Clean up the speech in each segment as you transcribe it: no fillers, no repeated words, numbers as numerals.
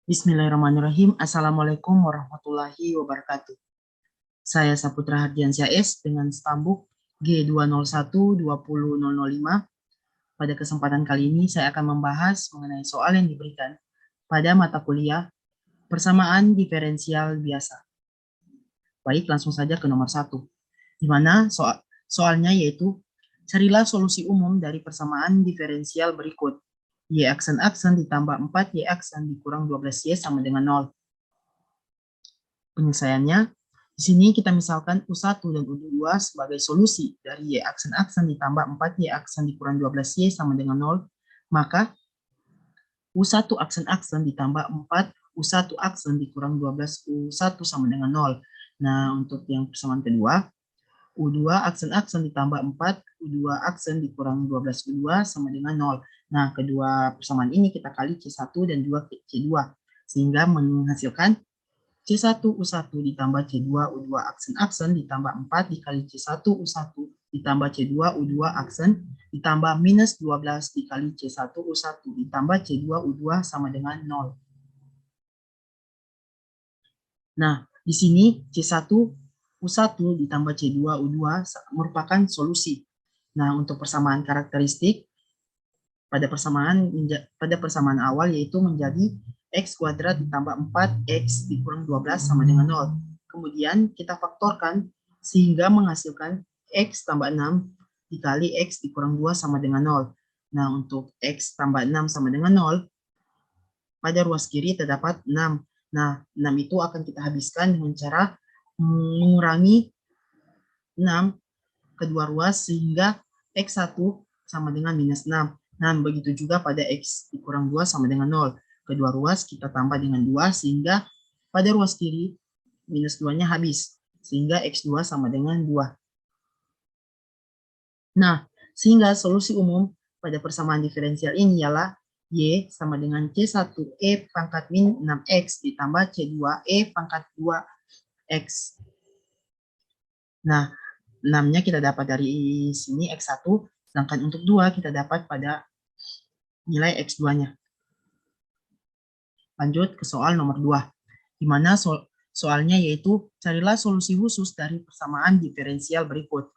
Bismillahirrahmanirrahim. Assalamualaikum warahmatullahi wabarakatuh. Saya Saputra Hardiansyah S dengan stambuk G201-20005. Pada kesempatan kali ini saya akan membahas mengenai soal yang diberikan pada mata kuliah persamaan diferensial biasa. Baik, langsung saja ke nomor 1, di mana soalnya yaitu carilah solusi umum dari persamaan diferensial berikut. Y aksen ditambah 4Y aksen dikurang 12Y sama dengan 0. Penyelesaiannya, di sini kita misalkan U1 dan U2 sebagai solusi dari Y aksen ditambah 4Y aksen dikurang 12Y sama dengan 0, maka U1 aksen ditambah 4, U1 aksen dikurang 12, U1 sama dengan 0. Nah, untuk yang persamaan kedua, U2 aksen ditambah 4, U2 aksen dikurang 12 U2 sama dengan 0. Nah, kedua persamaan ini kita kali C1 dan 2 C2, sehingga menghasilkan C1 U1 ditambah C2 U2 aksen ditambah 4 dikali C1 U1 ditambah C2 U2 aksen ditambah minus 12 dikali C1 U1 ditambah C2 U2 sama dengan 0. Nah, di sini C1 U1 ditambah C2 U2 merupakan solusi. Nah, untuk persamaan karakteristik pada persamaan awal yaitu menjadi X kuadrat ditambah 4X dikurang 12 sama dengan 0. Kemudian kita faktorkan sehingga menghasilkan X tambah 6 dikali X dikurang 2 sama dengan 0. Nah, untuk X tambah 6 sama dengan 0, pada ruas kiri terdapat 6. Nah, 6 itu akan kita habiskan dengan cara mengurangi 6 kedua ruas sehingga X1 sama dengan minus 6. Nah, begitu juga pada X dikurang 2 sama dengan 0. Kedua ruas kita tambah dengan 2 sehingga pada ruas kiri minus 2-nya habis. Sehingga X2 sama dengan 2. Nah, sehingga solusi umum pada persamaan diferensial ini ialah Y sama dengan C1E pangkat min 6X ditambah C2E pangkat 2X. Nah, 6-nya kita dapat dari sini X1, sedangkan untuk 2 kita dapat pada nilai X2-nya. Lanjut ke soal nomor 2, di mana soalnya yaitu carilah solusi khusus dari persamaan diferensial berikut.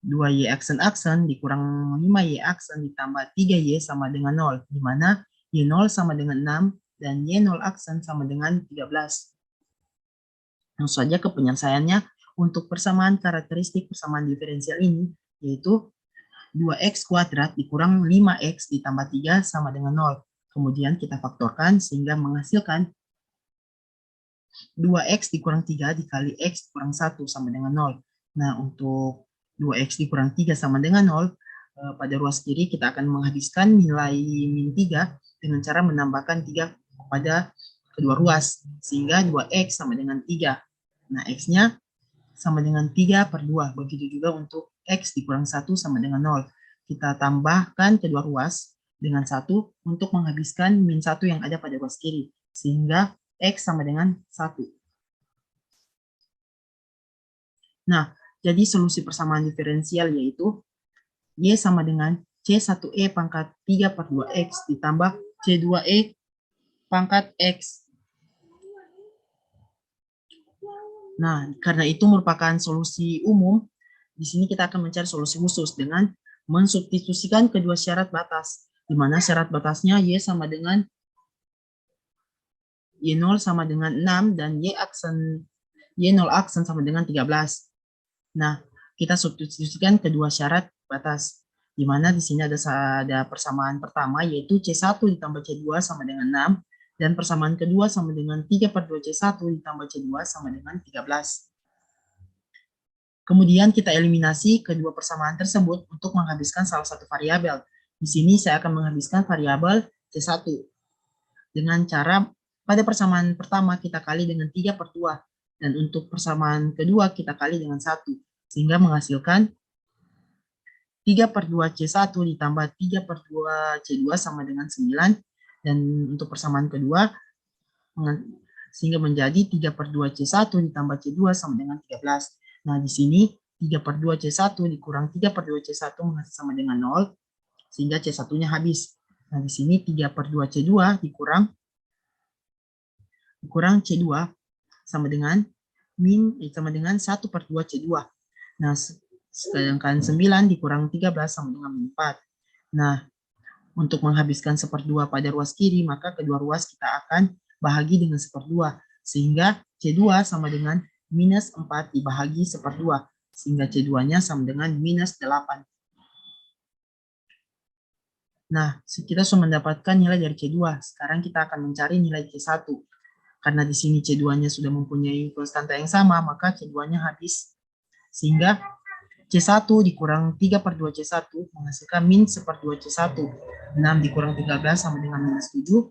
2Y aksen dikurang 5Y aksen ditambah 3Y sama dengan 0, di mana Y0 sama dengan 6 dan Y0 aksen sama dengan 13. Langsung saja ke penyelesaiannya. Untuk persamaan karakteristik persamaan diferensial ini, yaitu 2X kuadrat dikurang 5X ditambah 3 sama dengan 0. Kemudian kita faktorkan sehingga menghasilkan 2X dikurang 3 dikali X dikurang 1 sama dengan 0. Nah, untuk 2X dikurang 3 sama dengan 0, pada ruas kiri kita akan menghabiskan nilai min 3 dengan cara menambahkan 3 pada kedua ruas, sehingga 2X sama dengan 3. Nah, X-nya sama dengan 3 per 2. Begitu juga untuk X dikurang 1 sama dengan 0. Kita tambahkan kedua ruas dengan 1 untuk menghabiskan min 1 yang ada pada ruas kiri. Sehingga X sama dengan 1. Nah, jadi solusi persamaan diferensial yaitu Y sama dengan C1E pangkat 3 per 2X ditambah C2E pangkat X. Nah, karena itu merupakan solusi umum, di sini kita akan mencari solusi khusus dengan mensubstitusikan kedua syarat batas, di mana syarat batasnya Y sama dengan Y0 sama dengan 6 dan Y0 aksen sama dengan 13. Nah, kita substitusikan kedua syarat batas, di mana di sini ada persamaan pertama yaitu C1 ditambah C2 sama dengan 6. Dan persamaan kedua sama dengan 3 per 2 C1 ditambah C2 sama dengan 13. Kemudian kita eliminasi kedua persamaan tersebut untuk menghabiskan salah satu variabel. Di sini saya akan menghabiskan variabel C1. Dengan cara pada persamaan pertama kita kali dengan 3 per 2. Dan untuk persamaan kedua kita kali dengan 1. Sehingga menghasilkan 3 per 2 C1 ditambah 3 per 2 C2 sama dengan 9. Dan untuk persamaan kedua, sehingga menjadi 3 per 2 C1 ditambah C2 sama dengan 13. Nah, di sini 3 per 2 C1 dikurang 3 per 2 C1 sama dengan 0, sehingga C1-nya habis. Nah, di sini 3 per 2 C2 dikurang dikurang C2 sama dengan sama dengan 1/2 C2. Nah, sedangkan 9 dikurang 13 sama dengan min 4. Nah, untuk menghabiskan 1/2 pada ruas kiri, maka kedua ruas kita akan bahagi dengan 1/2. Sehingga C2 sama dengan minus 4 dibahagi 1/2. Sehingga C2-nya sama dengan minus 8. Nah, kita sudah mendapatkan nilai dari C2. Sekarang kita akan mencari nilai C1. Karena di sini C2-nya sudah mempunyai konstanta yang sama, maka C2-nya habis. Sehingga C1 dikurang 3/2 C1 menghasilkan min 1/2 C1. 6 dikurang 13 sama dengan minus 7.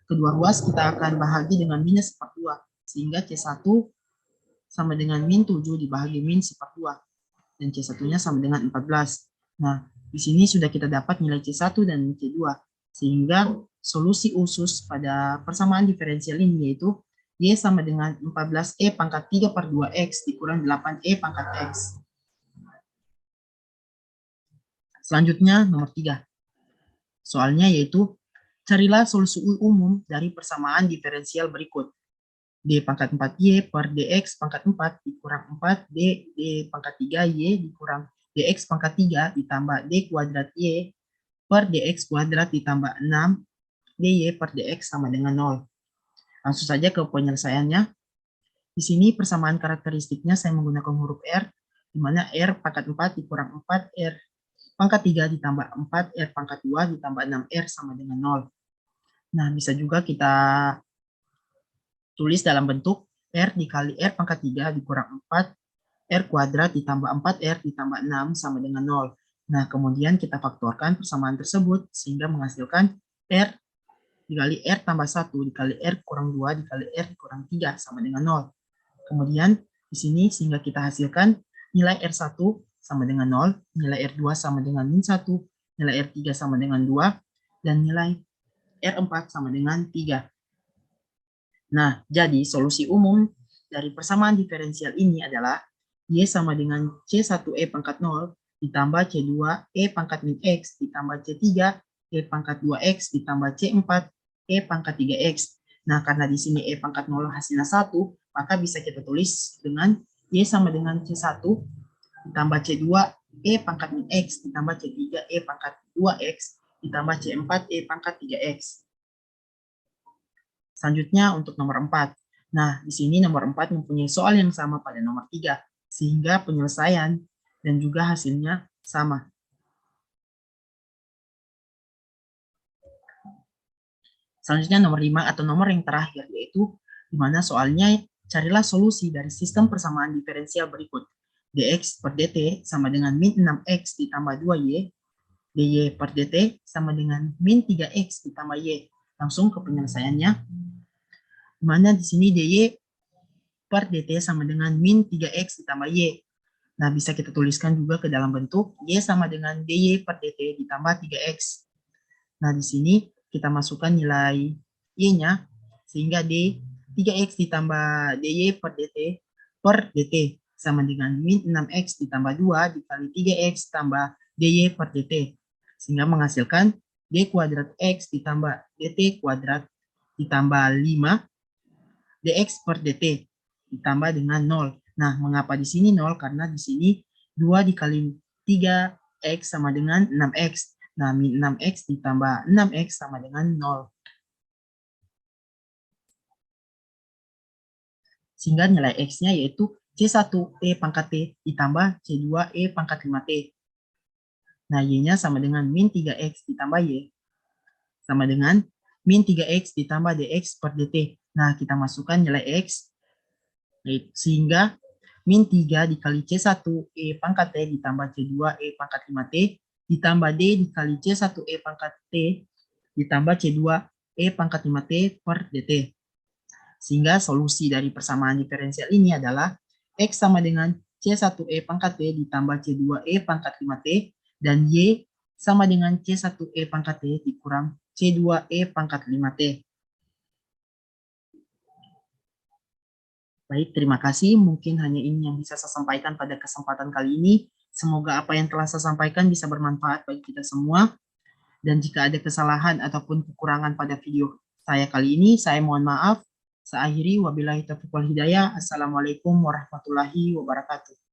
Kedua ruas kita akan bahagi dengan minus 1/2. Sehingga C1 sama dengan min 7 dibahagi min 1/2. Dan C1-nya sama dengan 14. Nah, di sini sudah kita dapat nilai C1 dan C2. Sehingga solusi usus pada persamaan diferensial ini yaitu Y sama dengan 14E pangkat 3/2X dikurang 8E pangkat X. Selanjutnya nomor 3. Soalnya yaitu carilah solusi umum dari persamaan diferensial berikut. D pangkat 4Y per DX pangkat 4 dikurang 4 D pangkat 3Y dikurang DX pangkat 3 ditambah D kuadrat Y per DX kuadrat ditambah 6 DY per DX sama dengan 0. Langsung saja ke penyelesaiannya. Di sini persamaan karakteristiknya saya menggunakan huruf R, di mana R pangkat 4 dikurang 4 R pangkat 3 ditambah 4 R pangkat 2 ditambah 6 R sama dengan 0. Nah, bisa juga kita tulis dalam bentuk R dikali R pangkat 3 dikurang 4 R kuadrat ditambah 4R ditambah 6 sama dengan 0. Nah, kemudian kita faktorkan persamaan tersebut sehingga menghasilkan R dikali R tambah 1 dikali R kurang 2 dikali R kurang 3 sama dengan 0. Kemudian di sini sehingga kita hasilkan nilai R1 sama dengan 0, nilai R2 sama dengan min 1, nilai R3 sama dengan 2, dan nilai R4 sama dengan 3. Nah, jadi solusi umum dari persamaan diferensial ini adalah Y sama dengan C1E pangkat 0 ditambah C2E pangkat min X ditambah C3E pangkat 2X ditambah C4E pangkat 3X. Nah, karena di sini E pangkat 0 hasilnya 1, maka bisa kita tulis dengan Y sama dengan C1 ditambah C2E pangkat min X ditambah C3E pangkat 2X ditambah C4E pangkat 3X. Selanjutnya untuk nomor 4. Nah, di sini nomor 4 mempunyai soal yang sama pada nomor 3, sehingga penyelesaian dan juga hasilnya sama. Selanjutnya nomor 5 atau nomor yang terakhir, yaitu di mana soalnya carilah solusi dari sistem persamaan diferensial berikut. Dx per dt sama dengan min 6x ditambah 2y, dy per dt sama dengan min 3x ditambah y. Langsung ke penyelesaiannya. Di mana di sini dy per dt sama dengan min 3x ditambah y. Nah, bisa kita tuliskan juga ke dalam bentuk y sama dengan dy per dt ditambah 3x. Nah, di sini kita masukkan nilai y-nya, sehingga d 3x ditambah dy per dt sama dengan min 6x ditambah 2 dikali 3x tambah dy per dt. Sehingga menghasilkan d kuadrat x ditambah dt kuadrat ditambah 5 dx per dt ditambah dengan 0. Nah, mengapa di sini 0? Karena di sini 2 dikali 3x sama dengan 6x. Nah, min 6x ditambah 6x sama dengan 0. Sehingga nilai x-nya yaitu C1E pangkat T ditambah C2E pangkat 5T. Nah, y-nya sama dengan min 3x ditambah y sama dengan min 3x ditambah dx per dt. Nah, kita masukkan nilai x, sehingga min 3 dikali C1E pangkat T ditambah C2E pangkat 5T ditambah D dikali C1E pangkat T ditambah C2E pangkat 5T per dt. Sehingga solusi dari persamaan diferensial ini adalah X sama dengan C1E pangkat T ditambah C2E pangkat 5T dan Y sama dengan C1E pangkat T dikurang C2E pangkat 5T. Baik, terima kasih. Mungkin hanya ini yang bisa saya sampaikan pada kesempatan kali ini. Semoga apa yang telah saya sampaikan bisa bermanfaat bagi kita semua. Dan jika ada kesalahan ataupun kekurangan pada video saya kali ini, saya mohon maaf. Saya akhiri, wabillahi taufiq wal hidayah. Assalamualaikum warahmatullahi wabarakatuh.